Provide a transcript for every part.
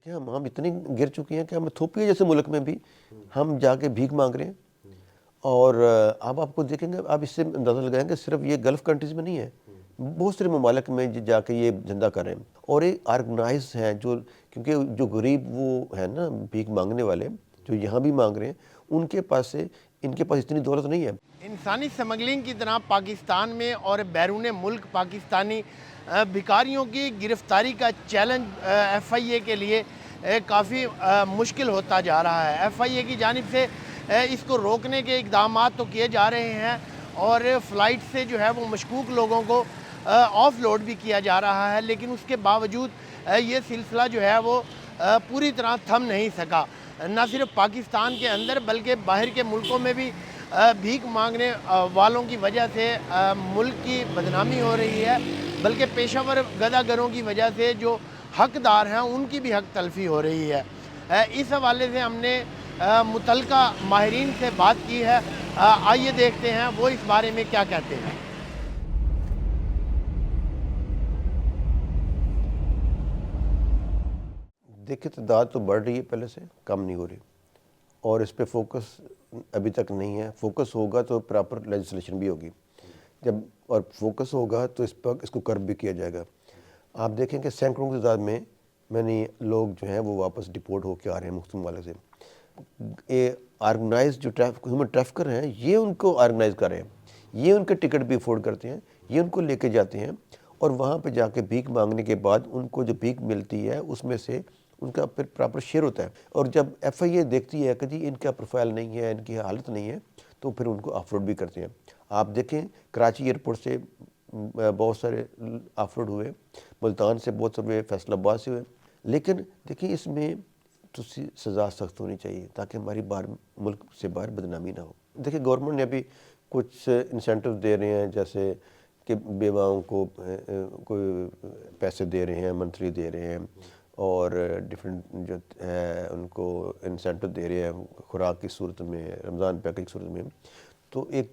کہ ہم اتنی گر چکی ہیں کہ ہم ایتھوپیا جیسے ملک میں بھی ہم جا کے بھیک مانگ رہے ہیں. اور اب آپ کو دیکھیں گے، آپ اس سے اندازہ لگائیں گے صرف یہ گلف کنٹریز میں نہیں ہے، بہت سارے ممالک میں جا کے یہ دھندا کر رہے ہیں. اور یہ آرگنائز ہیں کیونکہ جو غریب وہ ہیں نا بھیک مانگنے والے جو یہاں بھی مانگ رہے ہیں، ان کے پاس اتنی دولت نہیں ہے. انسانی سمگلنگ کی طرح پاکستان میں اور بیرون ملک پاکستانی بھکاریوں کی گرفتاری کا چیلنج ایف آئی اے کے لیے کافی مشکل ہوتا جا رہا ہے. ایف آئی اے کی جانب سے اس کو روکنے کے اقدامات تو کیے جا رہے ہیں اور فلائٹ سے جو ہے وہ مشکوک لوگوں کو آف لوڈ بھی کیا جا رہا ہے، لیکن اس کے باوجود یہ سلسلہ جو ہے وہ پوری طرح تھم نہیں سکا. نہ صرف پاکستان کے اندر بلکہ باہر کے ملکوں میں بھی بھیک مانگنے والوں کی وجہ سے ملک کی بدنامی ہو رہی ہے، بلکہ پیشہ ور گدا گروں کی وجہ سے جو حقدار ہیں ان کی بھی حق تلفی ہو رہی ہے. اس حوالے سے ہم نے متعلقہ ماہرین سے بات کی ہے. آئیے دیکھتے ہیں وہ اس بارے میں کیا کہتے ہیں. دیکھیں تعداد تو بڑھ رہی ہے، پہلے سے کم نہیں ہو رہی، اور اس پہ فوکس ابھی تک نہیں ہے. فوکس ہوگا تو پراپر لیجسلیشن بھی ہوگی، اور فوکس ہوگا تو اس کو کرب بھی کیا جائے گا. آپ دیکھیں کہ سینکڑوں کی تعداد میں نے لوگ جو ہیں وہ واپس ڈپورٹ ہو کے آ رہے ہیں مختلف ممالک سے. یہ آرگنائز جو ہیومن ٹریفکر ہیں یہ ان کو آرگنائز کر رہے ہیں، یہ ان کے ٹکٹ بھی افورڈ کرتے ہیں، یہ ان کو لے کے جاتے ہیں، اور وہاں پہ جا کے بھیک مانگنے کے بعد ان کو جو بھیک ملتی ہے اس میں سے ان کا پھر پراپر شیئر ہوتا ہے. اور جب ایف آئی اے دیکھتی ہے کہ جی ان کا پروفائل نہیں ہے، ان کی حالت نہیں ہے، تو پھر ان کو آف لوڈ بھی کرتے ہیں. آپ دیکھیں کراچی ایئرپورٹ سے بہت سارے آف لوڈ ہوئے، ملتان سے بہت سارے، فیصل آباد سے ہوئے. لیکن دیکھیں اس میں تو سزا سخت ہونی چاہیے تاکہ ہماری ملک سے باہر بدنامی نہ ہو. دیکھیں گورنمنٹ نے ابھی کچھ انسینٹیو دے رہے ہیں، جیسے کہ بیواؤں کو کوئی پیسے دے رہے ہیں، منتھلی دے رہے ہیں، اور ڈفرینٹ جو ہے ان کو انسینٹیو دے رہے ہیں خوراک کی صورت میں، رمضان پیکج کی صورت میں. تو ایک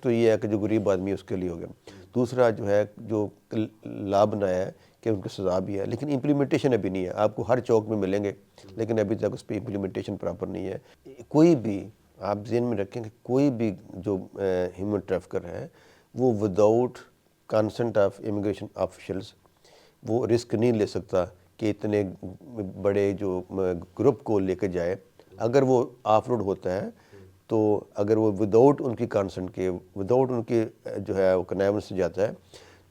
تو یہ ہے کہ جو غریب آدمی ہے اس کے لیے ہو گیا. دوسرا جو ہے جو لا بنایا ہے کہ ان کو سزا بھی ہے، لیکن امپلیمنٹیشن ابھی نہیں ہے. آپ کو ہر چوک میں ملیں گے لیکن ابھی تک اس پہ امپلیمنٹیشن پراپر نہیں ہے. کوئی بھی آپ ذہن میں رکھیں کہ کوئی بھی جو ہیومن ٹریفکر ہے وہ without consent of immigration officials وہ رسک نہیں لے سکتا کہ اتنے بڑے جو گروپ کو لے کے جائے. اگر وہ آف روڈ ہوتا ہے تو اگر وہ وداؤٹ ان کی کنسنٹ کے، وداؤٹ ان کی جو ہے وہ کنیونس سے جاتا ہے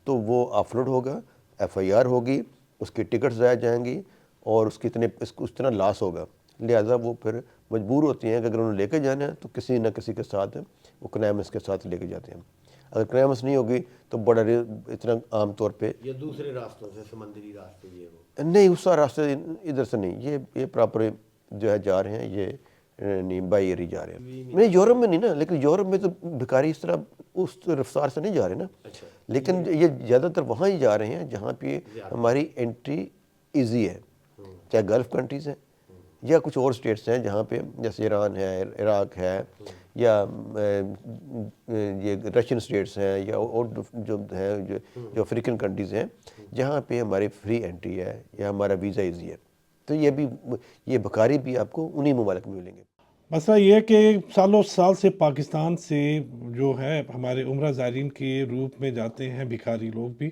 تو وہ آف لوڈ ہوگا، ایف آئی آر ہوگی، اس کی ٹکٹ ضائع جائیں گی، اور اس طرح لاس ہوگا. لہٰذا وہ پھر مجبور ہوتی ہیں کہ اگر انہوں نے لے کے جانا ہے تو کسی نہ کسی کے ساتھ وہ کنیونس کے ساتھ لے کے جاتے ہیں. اگر کنیونس نہیں ہوگی تو بڑا اتنا عام طور پہ یا دوسرے راستوں سے، سمندری راستے یہ ہو نہیں، اس کا راستہ ادھر سے نہیں، یہ پراپر جو ہے جا رہے ہیں، یہ نہیں بائی ایئر ہی جا رہے ہیں. نہیں یورپ میں نہیں نا، لیکن یورپ میں تو بھکاری اس طرح اس رفتار سے نہیں جا رہے نا. لیکن یہ زیادہ تر وہاں ہی جا رہے ہیں جہاں پہ ہماری انٹری ایزی ہے، چاہے گلف کنٹریز ہیں یا کچھ اور سٹیٹس ہیں جہاں پہ جیسے ایران ہے، عراق ہے، یا یہ رشین سٹیٹس ہیں، یا اور جو ہیں جو افریقن کنٹریز ہیں جہاں پہ ہماری فری انٹری ہے یا ہمارا ویزا ایزی ہے. تو یہ بھکاری بھی آپ کو انہی ممالک میں ملیں گے. مسئلہ یہ ہے کہ سالوں سال سے پاکستان سے جو ہے ہمارے عمرہ زائرین کے روپ میں جاتے ہیں بھکاری لوگ بھی،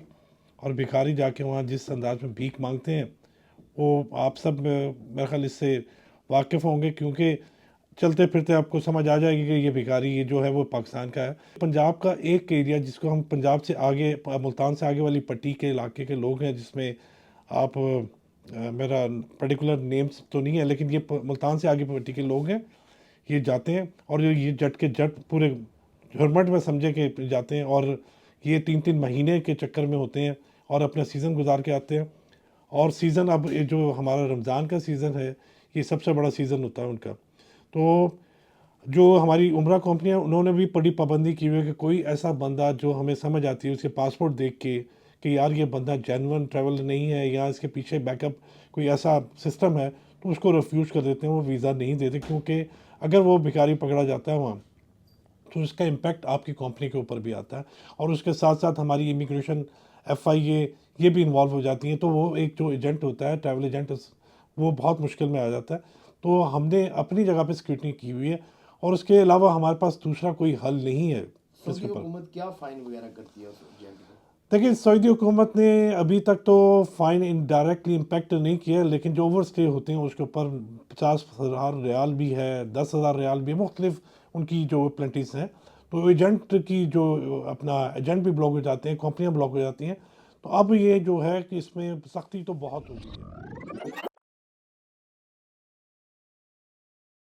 اور بھکاری جا کے وہاں جس انداز میں بھیک مانگتے ہیں وہ آپ سب میرے خیال اس سے واقف ہوں گے، کیونکہ چلتے پھرتے آپ کو سمجھ آ جائے گی کہ یہ بھکاری یہ جو ہے وہ پاکستان کا ہے. پنجاب کا ایک ایریا جس کو ہم پنجاب سے آگے، ملتان سے آگے والی پٹی کے علاقے کے لوگ ہیں، جس میں آپ میرا پرٹیکولر نیمز تو نہیں ہے لیکن یہ ملتان سے آگے پٹی کے لوگ ہیں، یہ جاتے ہیں اور یہ جٹ کے جٹ پورے جھرمٹ میں سمجھے کہ جاتے ہیں، اور یہ 3 مہینے کے چکر میں ہوتے ہیں اور اپنا سیزن گزار کے آتے ہیں. اور سیزن اب جو ہمارا رمضان کا سیزن ہے یہ سب سے بڑا سیزن ہوتا ہے ان کا. تو جو ہماری عمرہ کمپنیاں انہوں نے بھی بڑی پابندی کی ہوئی ہے کہ کوئی ایسا بندہ جو ہمیں سمجھ آتی ہے اس کے پاسپورٹ دیکھ کے کہ یار یہ بندہ جینون ٹریول نہیں ہے یا اس کے پیچھے بیک اپ کوئی ایسا سسٹم ہے، تو اس کو ریفیوز کر دیتے ہیں، وہ ویزا نہیں دیتے. کیونکہ اگر وہ بھکاری پکڑا جاتا ہے وہاں تو اس کا امپیکٹ آپ کی کمپنی کے اوپر بھی آتا ہے، اور اس کے ساتھ ساتھ ہماری امیگریشن ایف آئی اے یہ بھی انوالو ہو جاتی ہیں. تو وہ ایک جو ایجنٹ ہوتا ہے، ٹریول ایجنٹ، وہ بہت مشکل میں آ جاتا ہے. تو ہم نے اپنی جگہ پہ اسکروٹنی کی ہوئی ہے اور اس کے علاوہ ہمارے پاس دوسرا کوئی حل نہیں ہے اس سعودی کے اوپر. حکومت کیا فائن وغیرہ کرتی ہے اس ایجنٹ کو؟ دیکھیں سعودی حکومت نے ابھی تک تو فائن انڈائریکٹلی امپیکٹ نہیں کیا، لیکن جو اوور اسٹے ہوتے ہیں اس کے اوپر 50,000 ریال بھی ہے، 10,000 ریال بھی، مختلف ان کی جو پلنٹیز ہیں. تو ایجنٹ کی جو اپنا ایجنٹ بھی بلاک ہو جاتے ہیں، کمپنیاں بلاک ہو جاتی ہیں. تو اب یہ جو ہے کہ اس میں سختی تو بہت ہو گئی ہے.